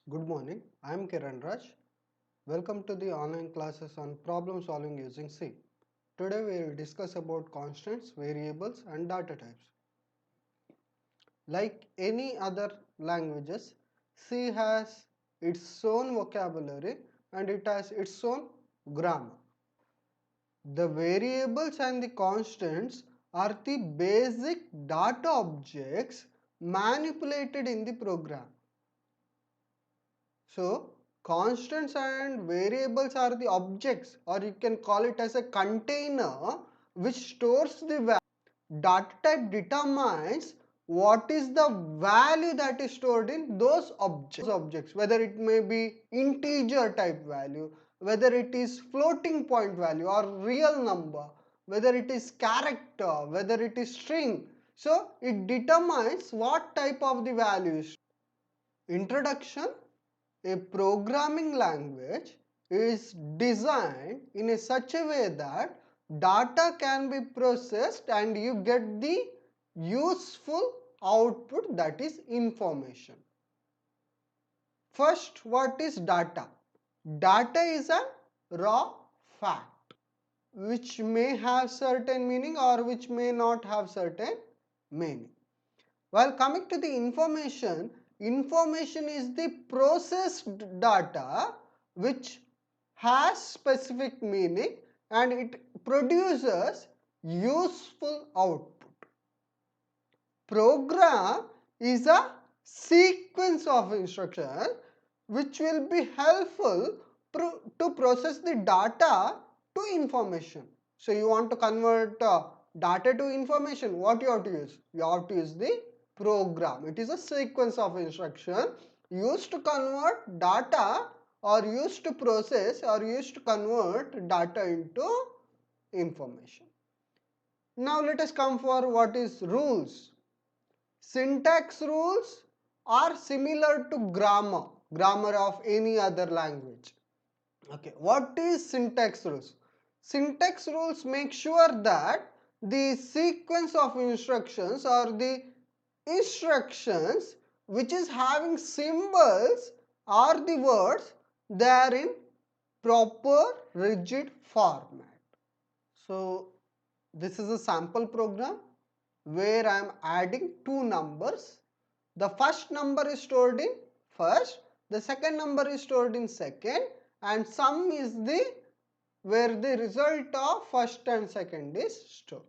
Good morning, I am Kiran Raj. Welcome to the online classes on problem solving using C. Today we will discuss about constants, variables and data types. Like any other languages, C has its own vocabulary and it has its own grammar. The variables and the constants are the basic data objects manipulated in the program. So, constants and variables are the objects, or you can call it as a container which stores the value. Data type determines what is the value that is stored in those objects, whether it may be integer type value, whether it is floating point value or real number, whether it is character, whether it is string. So, it determines what type of the value is. Introduction. A programming language is designed in such a way that data can be processed and you get the useful output, that is information. First, what is data? Data is a raw fact which may have certain meaning or which may not have certain meaning. While coming to the information, information is the processed data which has specific meaning and it produces useful output. Program is a sequence of instructions which will be helpful to process the data to information. So you want to convert data to information, what you have to use? You have to use the program. It is a sequence of instruction used to convert data or used to process or used to convert data into information. Now let us come for what is rules. Syntax rules are similar to grammar of any other language. Okay, what is syntax rules? Syntax rules make sure that the sequence of instructions or the instructions which is having symbols or the words, they are in proper rigid format. So this is a sample program where I am adding two numbers. The first number is stored in first, the second number is stored in second, and sum is the where the result of first and second is stored.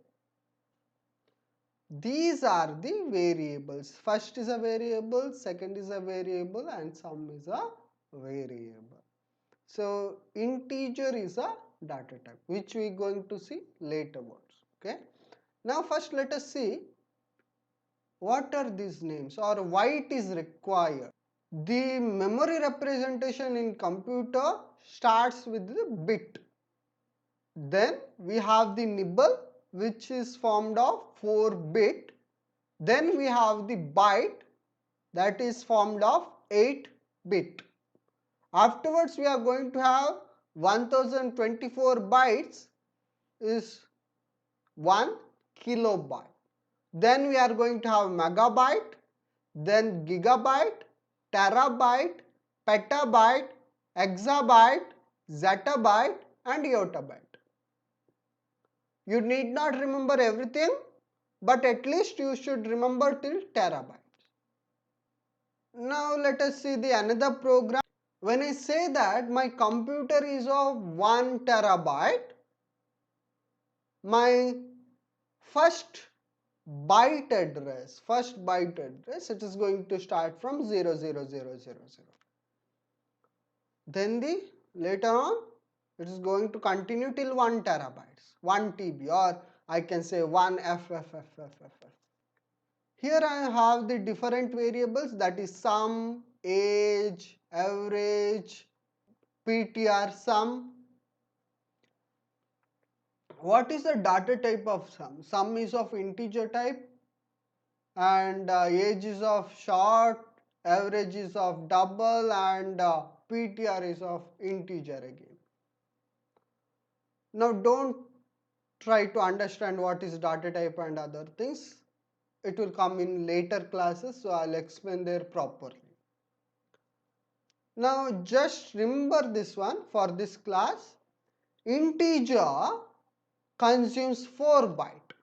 These are the variables. First is a variable, second is a variable, and sum is a variable. So integer is a data type which we are going to see later words. Okay. Now first let us see what are these names or why it is required. The memory representation in computer starts with the bit. Then we have the nibble which is formed of 4-bit. Then we have the byte that is formed of 8-bit. Afterwards we are going to have 1024 bytes is 1 kilobyte. Then we are going to have megabyte, then gigabyte, terabyte, petabyte, exabyte, zettabyte and yottabyte. You need not remember everything, but at least you should remember till terabytes. Now let us see the another program. When I say that my computer is of 1 terabyte, my first byte address, it is going to start from 00000. Then the later on it is going to continue till 1 terabytes, 1 TB, or I can say 1 FFFFFF. Here I have the different variables, that is sum, age, average, PTR, sum. What is the data type of sum? Sum is of integer type and age is of short, average is of double and PTR is of integer again. Now don't try to understand what is data type and other things. It will come in later classes, so I'll explain there properly. Now just remember this one for this class. Integer consumes 4 bytes,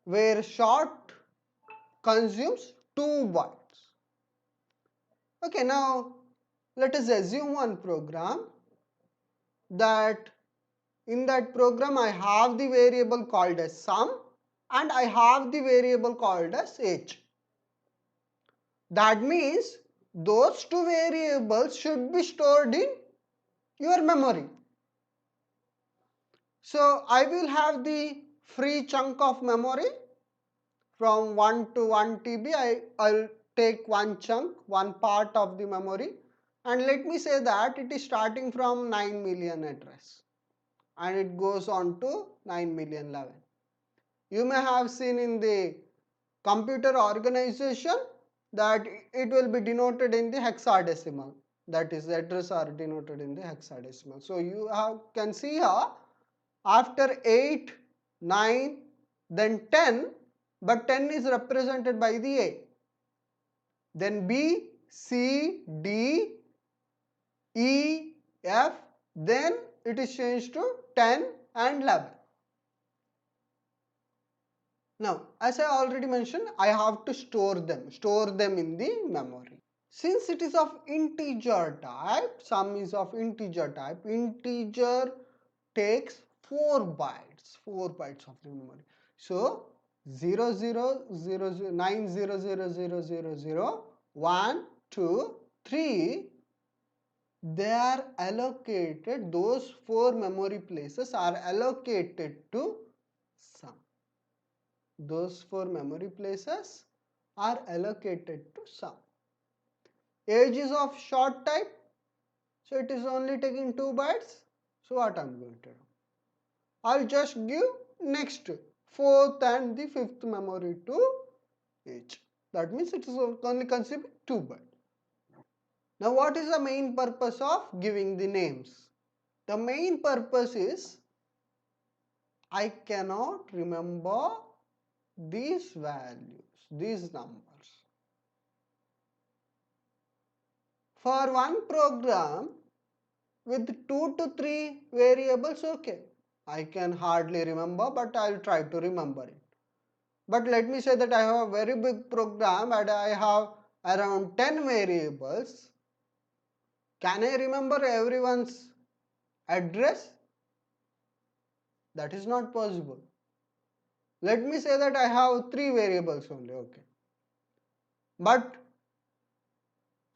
where short consumes 2 bytes. Okay, now let us assume one program that in that program I have the variable called as sum and I have the variable called as age. That means those two variables should be stored in your memory. So I will have the free chunk of memory from 1 to 1 TB. I'll take one chunk, one part of the memory, and let me say that it is starting from 9 million address and it goes on to 9,000,011. You may have seen in the computer organization that it will be denoted in the hexadecimal. That is, the address are denoted in the hexadecimal. So you can see here after 8, 9, then 10, but 10 is represented by the A. Then B, C, D, E, F, then it is changed to 10 and 11. Now, as I already mentioned, I have to store them in the memory. Since it is of integer type, sum is of integer type, integer takes 4 bytes of the memory. So 0 0 0 0 9 0 0 0 0 0 1 2 3, they are allocated, those 4 memory places are allocated to sum. Those 4 memory places are allocated to sum. Age is of short type, so it is only taking 2 bytes. So what I am going to do? I'll just give next 4th and the 5th memory to each. That means it is only consuming 2 bytes. Now what is the main purpose of giving the names? The main purpose is I cannot remember these values, these numbers. For one program with 2 to 3 variables, okay, I can hardly remember, but I'll try to remember it. But let me say that I have a very big program and I have around 10 variables. Can I remember everyone's address? That is not possible. Let me say that I have 3 variables only, okay. But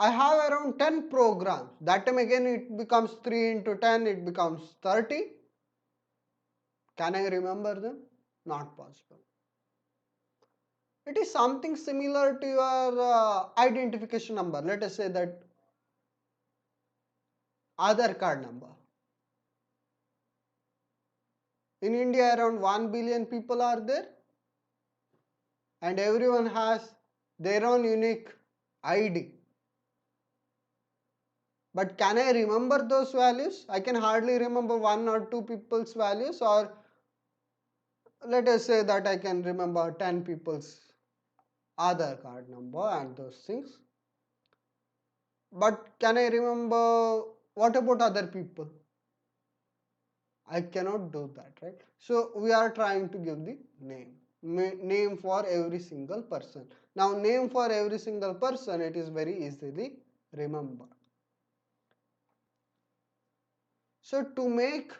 I have around 10 programs. That time again it becomes 3 into 10, it becomes 30. Can I remember them? Not possible. It is something similar to your identification number. Let us say that Aadhaar card number. In India, around 1 billion people are there, and everyone has their own unique ID. But can I remember those values? I can hardly remember 1 or 2 people's values, or let us say that I can remember 10 people's Aadhaar card number and those things. But can I remember what about other people? I cannot do that, right? So we are trying to give the name for every single person. Now name for every single person, it is very easily remembered. So to make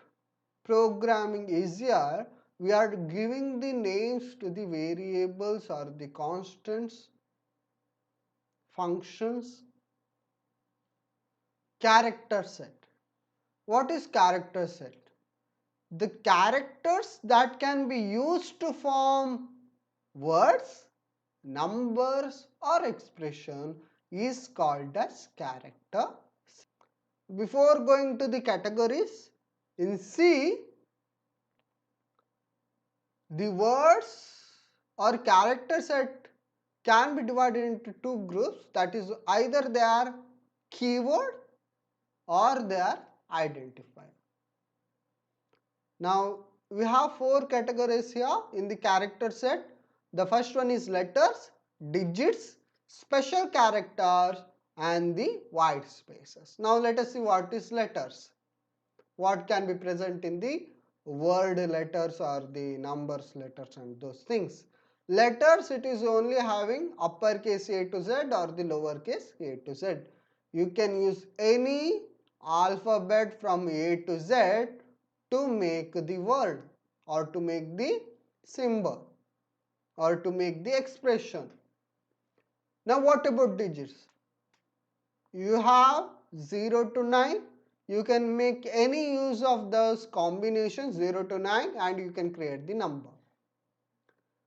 programming easier, we are giving the names to the variables or the constants, functions, character set. What is character set? The characters that can be used to form words, numbers or expression is called as character. Before going to the categories, in C, the words or character set can be divided into 2 groups, that is either they are keyword or they are identifier. Now we have 4 categories here in the character set. The first one is letters, digits, special characters and the white spaces. Now let us see what is letters. What can be present in the word letters or the numbers letters and those things. Letters, it is only having uppercase A to Z or the lowercase A to Z. You can use any alphabet from A to Z to make the word or to make the symbol or to make the expression. Now what about digits? You have 0 to 9. You can make any use of those combinations 0 to 9 and you can create the number.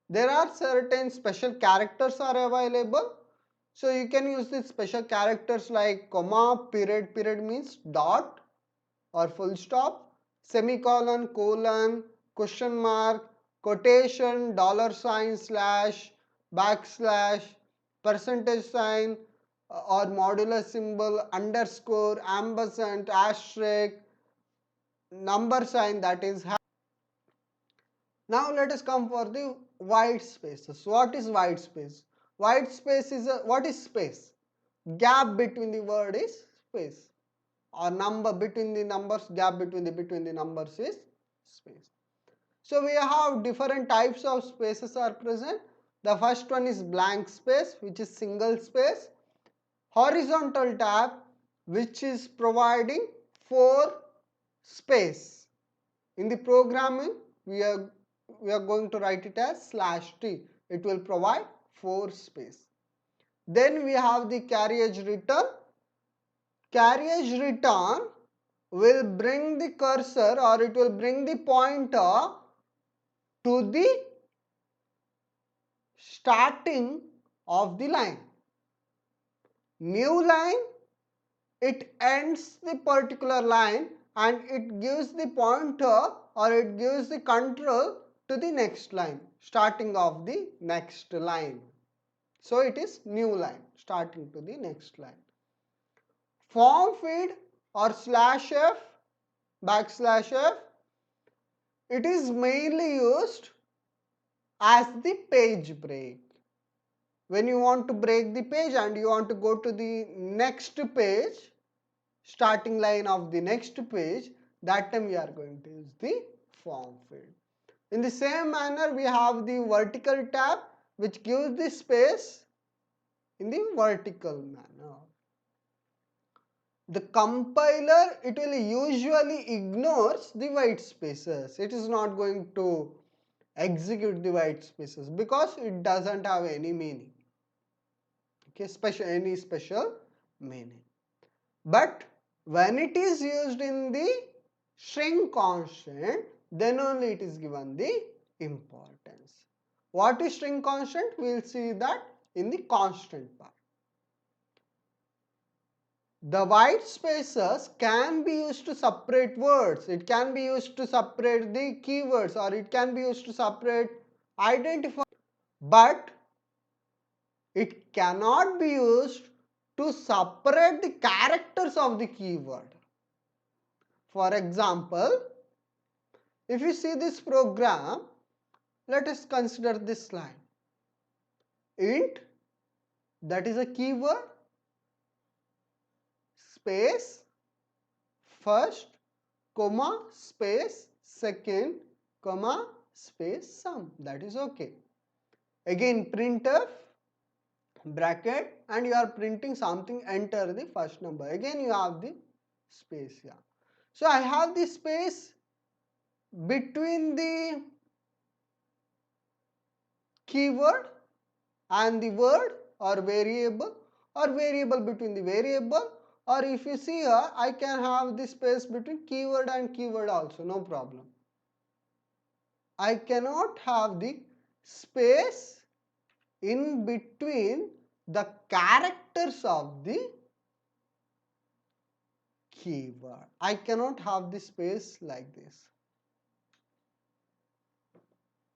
There are certain special characters are available. So you can use these special characters like comma, period means dot or full stop, semicolon, colon, question mark, quotation, dollar sign, slash, backslash, percentage sign or modular symbol, underscore, ampersand, asterisk, number sign, that is. Now let us come for the white spaces. What is white space? White space is what is space? Gap between the word is space, or number between the numbers, gap between the numbers is space. So we have different types of spaces are present. The first one is blank space, which is single space. Horizontal tab, which is providing 4 space. In the programming, we are going to write it as /t. It will provide 4 space. Then we have the carriage return. Carriage return will bring the cursor or it will bring the pointer to the starting of the line. New line, it ends the particular line and it gives the pointer or it gives the control to the next line, starting of the next line. So it is new line, starting to the next line. Form feed or /f, /f, it is mainly used as the page break. When you want to break the page and you want to go to the next page, starting line of the next page, that time we are going to use the form field. In the same manner, we have the vertical tab, which gives the space in the vertical manner. The compiler, it will usually ignores the white spaces. It is not going to execute the white spaces because it doesn't have any meaning. Okay, any special meaning. But when it is used in the string constant, then only it is given the importance. What is string constant? We will see that in the constant part. The white spaces can be used to separate words. It can be used to separate the keywords or it can be used to separate identifiers. But it cannot be used to separate the characters of the keyword. For example, if you see this program, let us consider this line. Int, that is a keyword, space, first, comma, space, second, comma, space, sum. That is okay. Again, printf, bracket, and you are printing something, enter the first number. Again, you have the space here. So I have the space between the keyword and the word or variable between the variable, or if you see here, I can have the space between keyword and keyword also, no problem. I cannot have the space in between the characters of the keyword. I cannot have the space like this.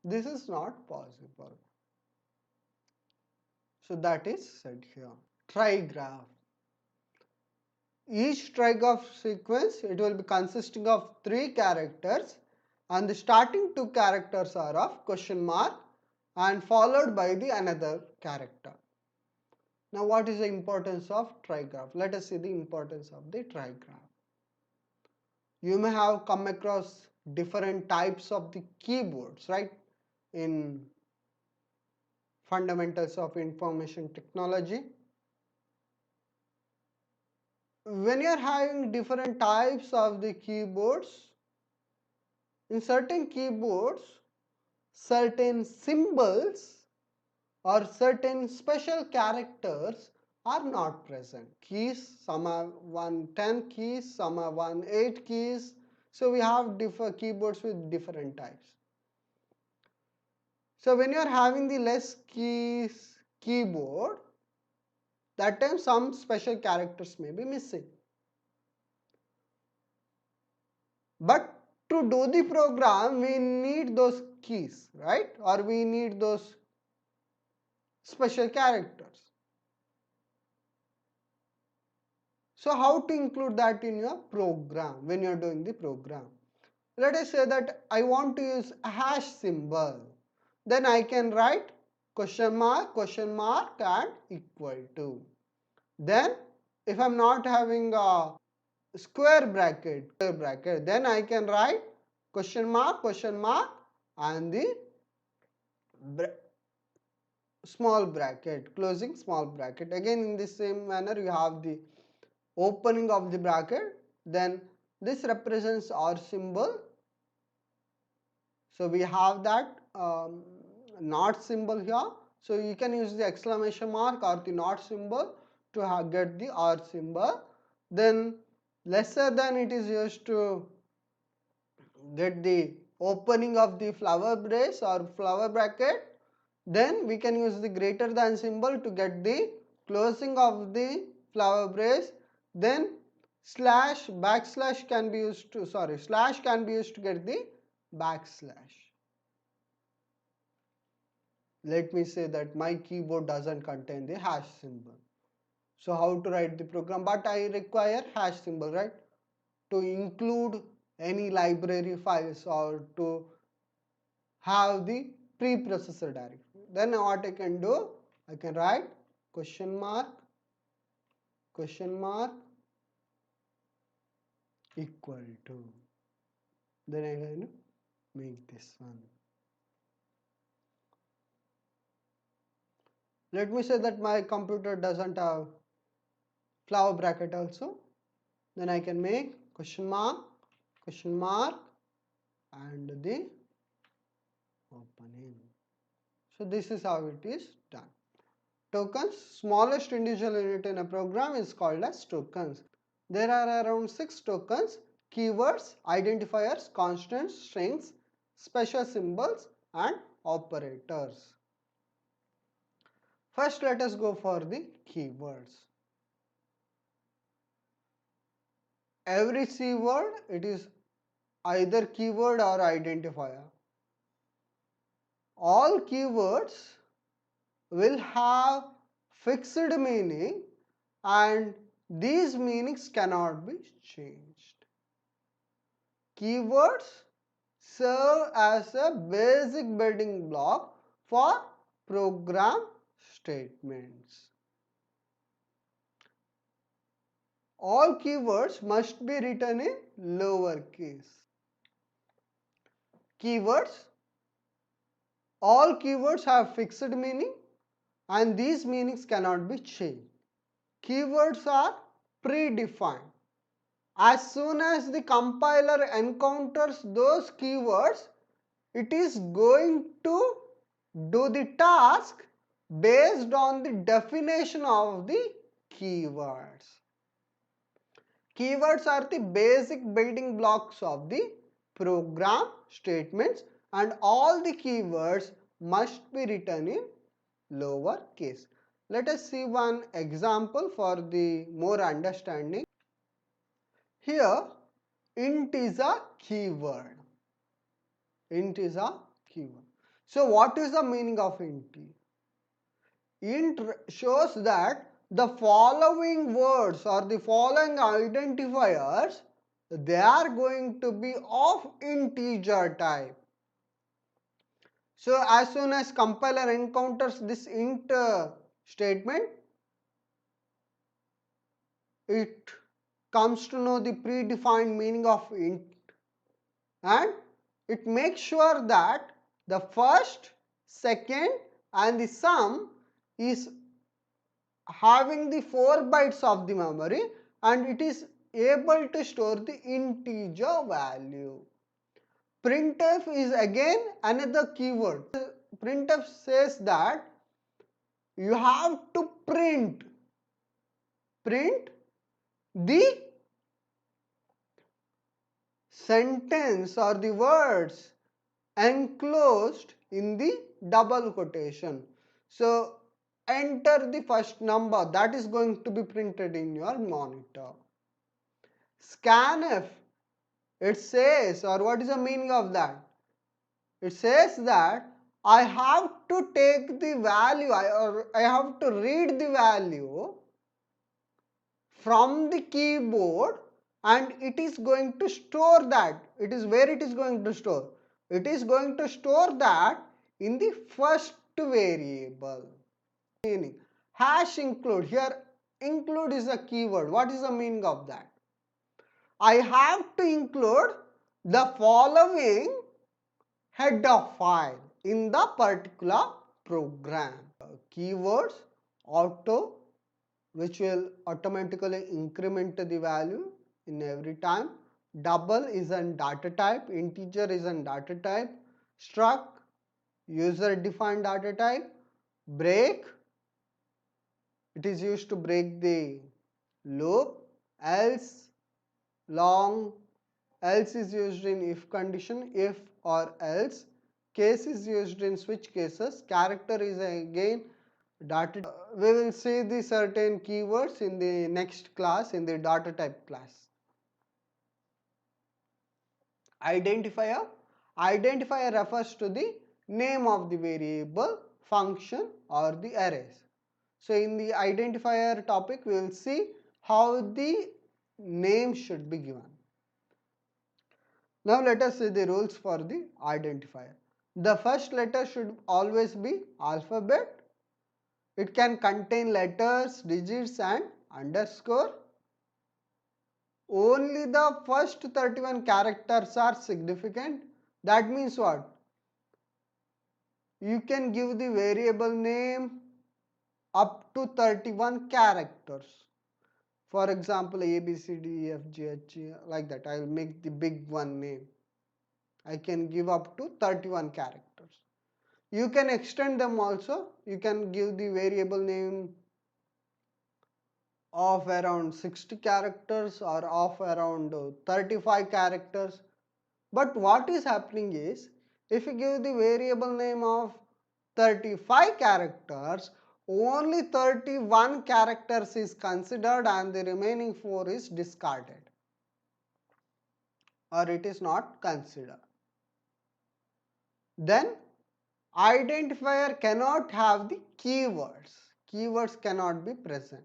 This is not possible. So that is said here. Trigraph. Each trigraph sequence, it will be consisting of 3 characters and the starting 2 characters are of question mark and followed by the another character. Now what is the importance of trigraph? Let us see the importance of the trigraph. You may have come across different types of the keyboards, right, in fundamentals of information technology. When you are having different types of the keyboards, in certain keyboards, certain symbols or certain special characters are not present. Keys, some are 110 keys, some are 18 keys. So we have different keyboards with different types. So when you are having the less keys keyboard, that time some special characters may be missing. But to do the program, we need those keys, right? Or we need those special characters. So how to include that in your program when you are doing the program? Let us say that I want to use a hash symbol. Then I can write question mark and equal to. Then if I am not having a square bracket, then I can write question mark and the small bracket, closing small bracket. Again in the same manner you have the opening of the bracket, then this represents our symbol. So we have that not symbol here. So you can use the exclamation mark or the not symbol to get the or symbol. Then lesser than it is used to get the opening of the flower brace or flower bracket. Then we can use the greater than symbol to get the closing of the flower brace. Then backslash can be used to, slash can be used to get the backslash. Let me say that my keyboard doesn't contain the hash symbol. So how to write the program? But I require hash symbol, right? To include any library files or to have the preprocessor directory. Then what I can do? I can write question mark equal to. Then I can make this one. Let me say that my computer doesn't have flower bracket also. Then I can make question mark and the opening. So this is how it is done. Tokens, smallest individual unit in a program is called as tokens. There are around 6 tokens: keywords, identifiers, constants, strings, special symbols and operators. First let us go for the keywords. Every keyword, it is either keyword or identifier. All keywords will have fixed meaning and these meanings cannot be changed. Keywords serve as a basic building block for program statements. All keywords must be written in lowercase. All keywords have fixed meaning and these meanings cannot be changed. Keywords are predefined. As soon as the compiler encounters those keywords, it is going to do the task based on the definition of the keywords. Keywords are the basic building blocks of the program statements and all the keywords must be written in lower case. Let us see one example for the more understanding. Here, int is a keyword. So what is the meaning of int? Int shows that the following words or the following identifiers, they are going to be of integer type. So as soon as compiler encounters this int statement, it comes to know the predefined meaning of int, and it makes sure that the first, second and the sum is having the 4 bytes of the memory, and it is able to store the integer value. Printf is again another keyword. Printf says that you have to print the sentence or the words enclosed in the double quotation. So enter the first number that is going to be printed in your monitor. Scanf, it says, or what is the meaning of that? It says that I have to take the value, or I have to read the value from the keyboard, and it is going to store that. It is where it is going to store. It is going to store that in the first variable. Meaning, hash include, here include is a keyword. What is the meaning of that? I have to include the following head of file in the particular program. Keywords, auto, which will automatically increment the value in every time. Double is a data type, integer is a data type, struct, user defined data type, break, it is used to break the loop, else, long, else is used in if condition, if or else, case is used in switch cases, character is again data. We will see the certain keywords in the next class, in the data type class. Identifier. Identifier refers to the name of the variable, function or the arrays. So in the identifier topic we will see how the name should be given. Now let us see the rules for the identifier. The first letter should always be alphabet. It can contain letters, digits and underscore. Only the first 31 characters are significant. That means what? You can give the variable name up to 31 characters. For example, A, B, C, D, E, F, G, H, I, like that. I will make the big one name. I can give up to 31 characters. You can extend them also. You can give the variable name of around 60 characters or of around 35 characters. But what is happening is, if you give the variable name of 35 characters, only 31 characters is considered and the remaining 4 is discarded or it is not considered. Then identifier cannot have the keywords. Keywords cannot be present.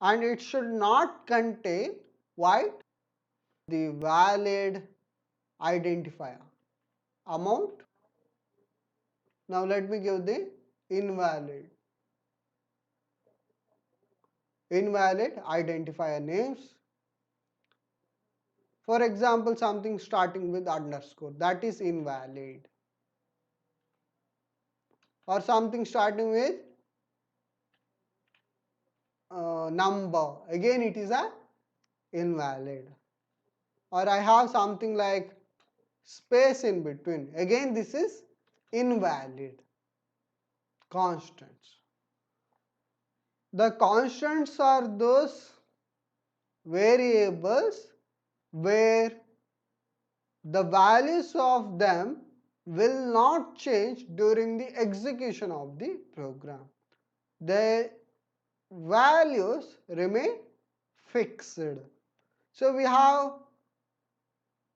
And it should not contain what? The valid identifier. Amount. Now let me give the invalid. Invalid identifier names. For example, something starting with underscore, that is invalid. Or something starting with number, again it is a invalid. Or I have something like space in between, again this is invalid. Constants. The constants are those variables where the values of them will not change during the execution of the program. The values remain fixed. So we have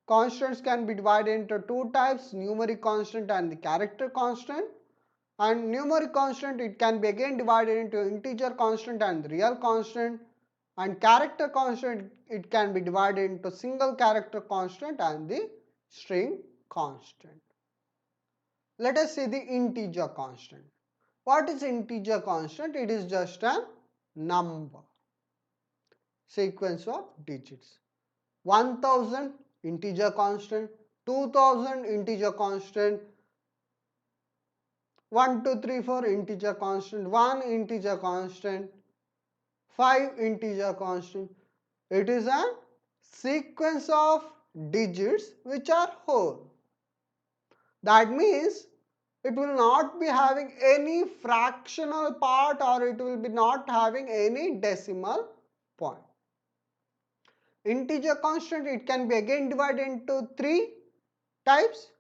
constants can be divided into two types, numeric constant and the character constant. And numeric constant, it can be again divided into integer constant and real constant. And character constant, it can be divided into single character constant and the string constant. Let us see the integer constant. What is integer constant? It is just a number. sequence of digits. 1000 integer constant, 2000 integer constant, 1 2 3 4 integer constant, 1 integer constant, 5 integer constant. It is a sequence of digits which are whole. That means it will not be having any fractional part, or it will be not having any decimal point. Integer constant, it can be again divided into three types: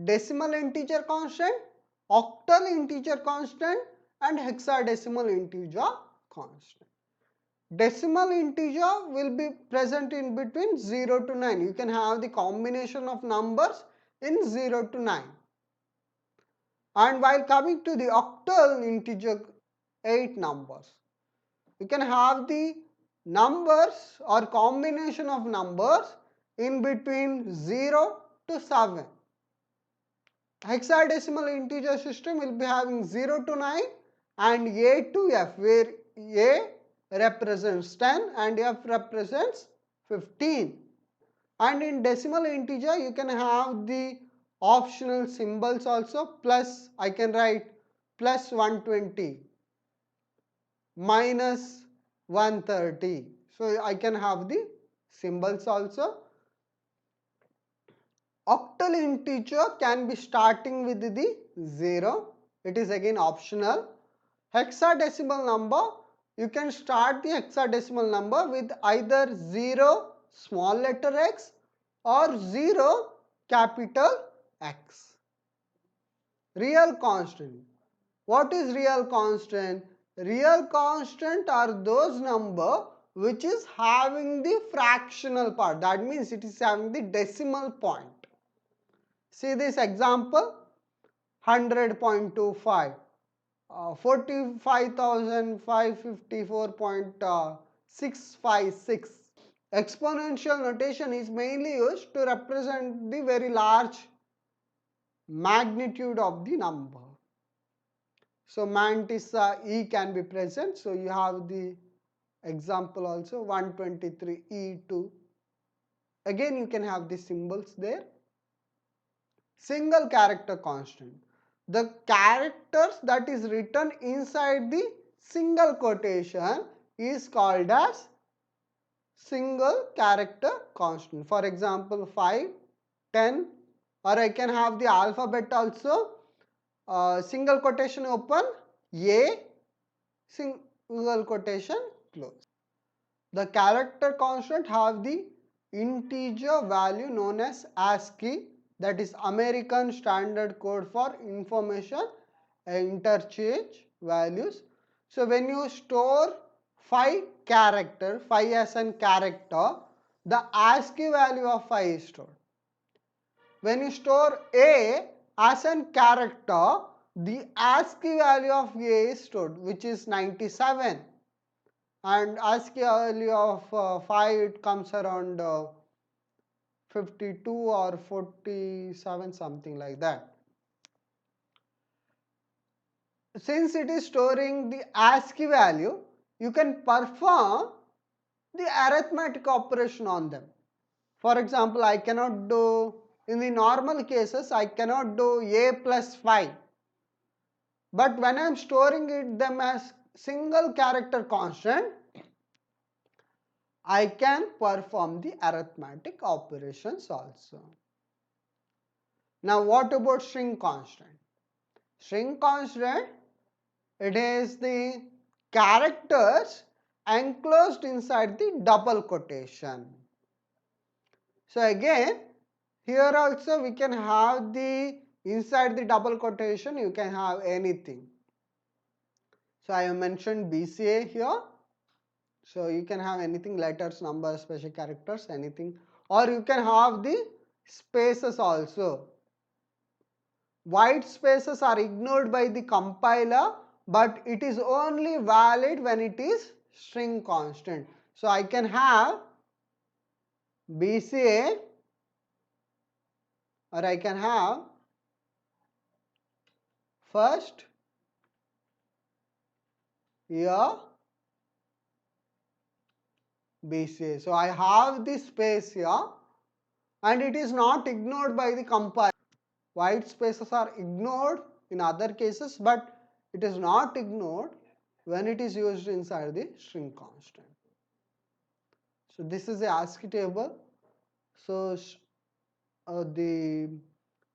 decimal integer constant, octal integer constant, and hexadecimal integer constant. Decimal integer will be present in between 0 to 9. You can have the combination of numbers in 0 to 9. And while coming to the octal integer, 8 numbers. You can have the numbers or combination of numbers in between 0 to 7. Hexadecimal integer system will be having 0 to 9 and A to F, where A represents 10 and F represents 15. And in decimal integer you can have the optional symbols also. Plus, I can write plus 120, minus 130. So I can have the symbols also. Octal integer can be starting with the 0. It is again optional. Hexadecimal number, you can start the hexadecimal number with either 0 small letter x or 0 capital X. Real constant. What is real constant? Real constant are those number which is having the fractional part. That means it is having the decimal point. See this example, 100.25, 45,554.656. Exponential notation is mainly used to represent the very large magnitude of the number. So mantissa E can be present. So you have the example also, 123E2. Again you can have the symbols there. Single character constant. The characters that is written inside the single quotation is called as single character constant. For example, 5, 10, or I can have the alphabet also. Single quotation open, A, single quotation close. The character constant have the integer value known as ASCII, that is American Standard Code for Information Interchange Values. So when you store 5 character, 5 as an character, the ASCII value of 5 is stored. When you store A as an character, the ASCII value of A is stored, which is 97. And ASCII value of 5, it comes around 52 or 47, something like that. Since it is storing the ASCII value, you can perform the arithmetic operation on them. For example, I cannot do, in the normal cases, I cannot do A plus 5. But when I am storing them as single character constant, I can perform the arithmetic operations also. Now what about string constant? String constant, it is the characters enclosed inside the double quotation. So again, here also we can have the inside the double quotation, you can have anything. So I have mentioned BCA here. So you can have anything, letters, numbers, special characters, anything. Or you can have the spaces also. White spaces are ignored by the compiler, but it is only valid when it is string constant. So I can have BCA, or I can have first year BCA. So I have this space here and it is not ignored by the compiler. White spaces are ignored in other cases, but it is not ignored when it is used inside the string constant. So this is the ASCII table. So the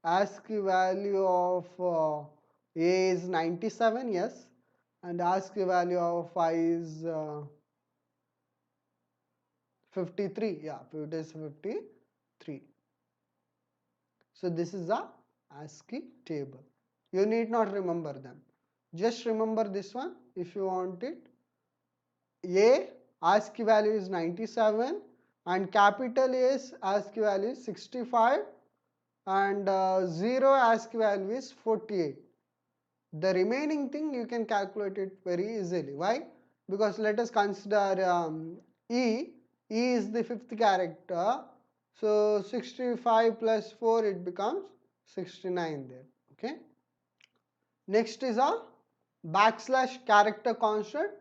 ASCII value of A is 97, yes, and ASCII value of I is 53, yeah, it is 53. So this is a ASCII table. You need not remember them. Just remember this one if you want it. A ASCII value is 97 and capital A's ASCII value is 65 and 0 ASCII value is 48. The remaining thing you can calculate it very easily. Why? Because let us consider E. E is the fifth character. So 65 plus 4 it becomes 69 there. Okay. Next is a backslash character constant.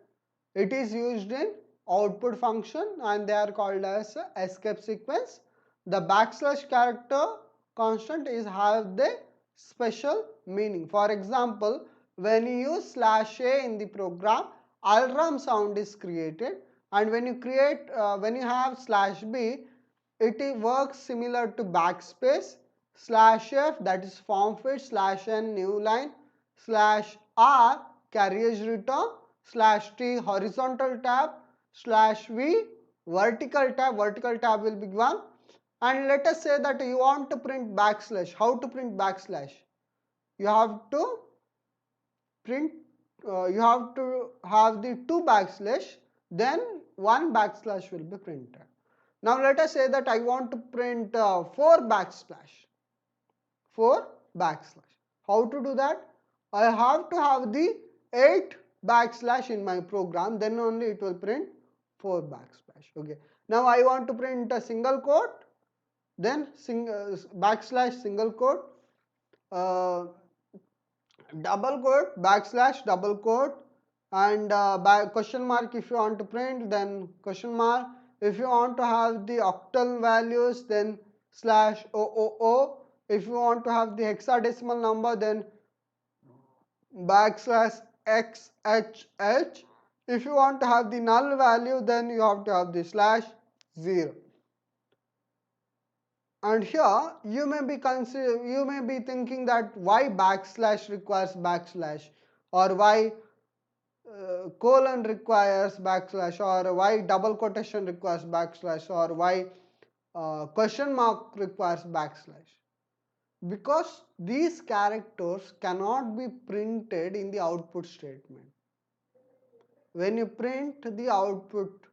It is used in output function and they are called as escape sequence. The backslash character constant is have the special meaning. For example, when you use slash a in the program, alarm sound is created, and when you create when you have slash b, it works similar to backspace, slash f that is form fit, slash n new line, slash r carriage return, slash t horizontal tab, slash v vertical tab will be one. And let us say that you want to print backslash. How to print backslash? You have to print you have to have the two backslash, then one backslash will be printed. Now let us say that I want to print 4 backslash. 4 backslash. How to do that? I have to have the 8 backslash in my program, then only it will print 4 backslash. Okay. Now I want to print a single quote, then backslash single quote, double quote, backslash double quote, and question mark if you want to print, then question mark. If you want to have the octal values, then slash OOO. If you want to have the hexadecimal number, then backslash XHH. If you want to have the null value, then you have to have the slash 0. And here you may be thinking that why backslash requires backslash, or why colon requires backslash, or why double quotation requires backslash, or why question mark requires backslash. Because these characters cannot be printed in the output statement. When you print the output,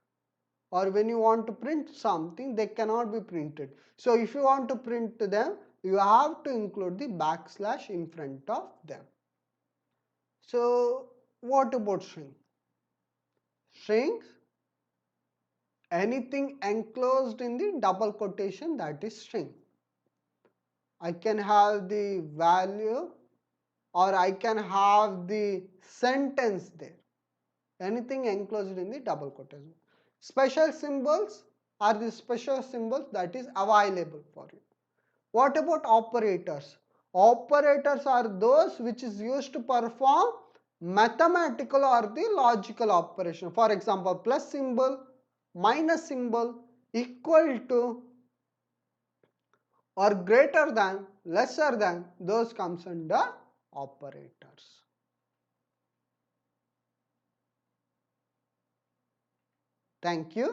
or when you want to print something, they cannot be printed. So if you want to print them, you have to include the backslash in front of them. So what about string? Strings, anything enclosed in the double quotation, that is string. I can have the value or I can have the sentence there. Anything enclosed in the double quotation. Special symbols are the special symbols that is available for you. What about operators? Operators are those which is used to perform mathematical or the logical operation. For example, plus symbol, minus symbol, equal to, or greater than, lesser than, those comes under operators. Thank you.